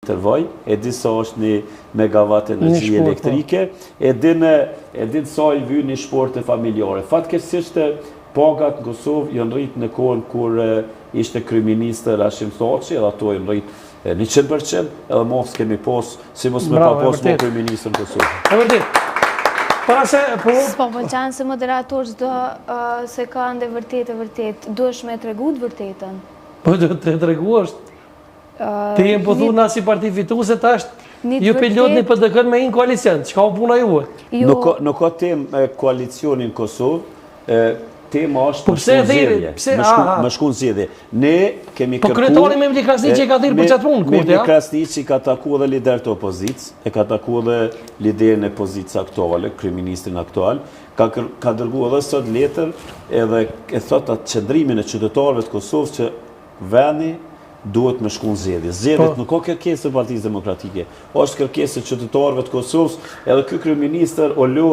tërvaj, e di sa është 1 megawatt energji elektrike, e di sa i vy një shporte familjare. Fatkeqësisht pagat në Kosovë janë rritë në kohën kur ishte kryeministër Hashim Thaçi, edhe ato janë rritë 100%, edhe mos kemi pas, si mos me pa pas më kryeministër në Kosovë. E vërtet. S'po pëlqen se moderator çdo se ka ndë vërtet, duhesh me tregu të vërtetën. Po do të tregu është. Ti jem po thu na si parti fituese tash, ju pilotni PDK-n me një koalicion, çka u puna juve? Nuk ka temë koalicioni në Kosovë, tema është më shku në zgjedhje. Ne kemi kërkuar... Po kryetari me Mli Krasniqi ka thirrë për çat punë, kurrë, ja? Mli Krasniqi ka takuar edhe lider të opozicës, ka takuar edhe liderin e opozicës aktuale, kryeministrin aktual, ka dërguar edhe sot letër edhe e thot atë qëndrimin e qytetarëve të Kosovës që vendi duhet me shku në zgjedhje. Zgjedhjet nuk ka kërkesë të Partisë Demokratike, është kërkesë të qytetarëve të Kosovës, edhe ky kryeministër o lo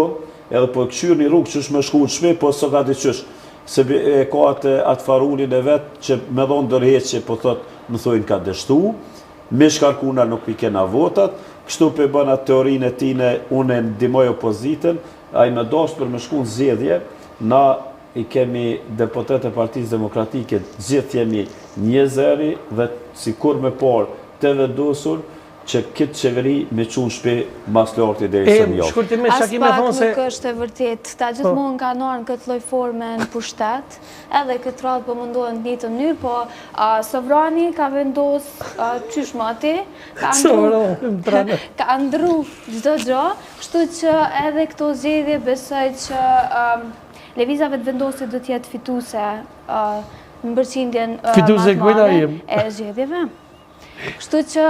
edhe po këshyrë një rrugë që është me shku në shpe, po së ka të qysh, se ka atë farullin e vetë që me dhonë dërheqje, po thotë, më thojnë ka dështu, me shkarkuna nuk i kena votat, kështu për bëna teorinë e tine, unë e ndimoj opozitën, a i me doshtë për me shku në zgjedhje, na i kemi deputet e Partisë Demokratike, gjithë jemi 1-0 dhe si kur me parë të vendosur, që këtë qeveri me qunë shpe mas lorti dhe i së një. As pak nuk është e vërtet, ta gjithmonë ka nërën këtë lloj forme në pushtet, edhe këtë radhë po mundohen në një të mënyrë, po Sovrani ka vendos qysh mati, ka ndru çdo gjë, kështu që edhe këto zgjedhje besoj që lëvizave të vendosit do t'jetë fituese në përqindjen e zgjedhjeve. Kështu që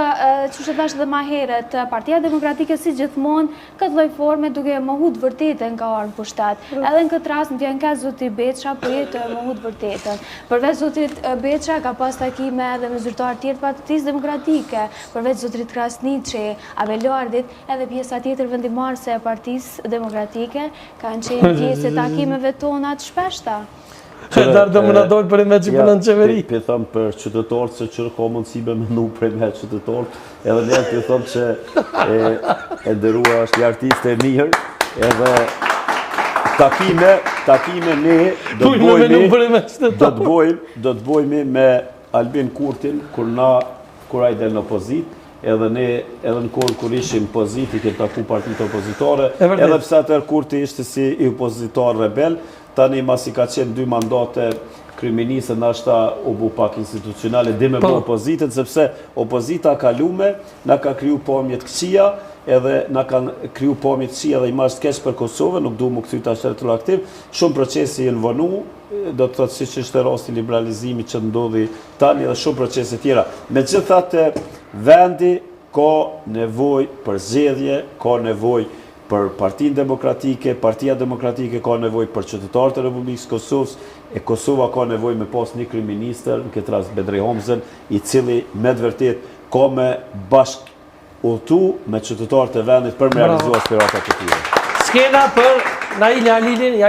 që thash dhe ma herët, Partia Demokratike si gjithmonë këtë lloj forme duke mohu të vërtetën ka arë në pushtet. Edhe në këtë rast në vjen ka zoti Beqa për jetë mohu të vërtetën. Përveç zotit Beqa ka pas takime edhe me zyrtarë tjerë Partisë Demokratike, përveç zotit Krasniqi, Abelardit, edhe pjesa tjetër vendimarrëse e Partisë Demokratike kanë qenë pjesë e takimeve tona të shpeshta. Dar do më në dojnë për e me që përnë në qeveri. Për thëmë për qytetarët se qërë ka mundësi me mënu për e me qytetarët, edhe ne për thëmë që e ndërrua është një artiste e mirë, edhe takime ne do të bojmi me Albin Kurtin, kur a i del në opozit, edhe ne edhe në kohën kur ishim pozit, i këtë taku partitë opozitare, edhe pse atër Kurti ishte si i opozitar rebel, tani mas i ka qenë 2 mandate kryeministër, nashta u bu pak institucionale, dhe me bu opozitën, sepse opozita kalume, na ka kriju pamjet këqia, edhe na ka kriju pamjet këqia dhe imazh të keq për Kosovën, nuk du më këthy të ashtë aktiv, shumë procesi jenë vënu, do të thotë si që ishte rasti liberalizimi që ndodhi tani dhe shumë procese tjera. Me gjithatë, vendi ka nevoj për zgjedhje, ka nevoj për Partinë Demokratike, Partia Demokratike ka nevoj për qytetarët e Republikës Kosovës, e Kosova ka nevoj me pas një kryeministër, në këtë rast Bedri Homzën, i cili me të vërtet ka me bashk udhëtu me qytetarët e vendit për me realizuar aspiratat e tyre. Skena për Nail Alilin,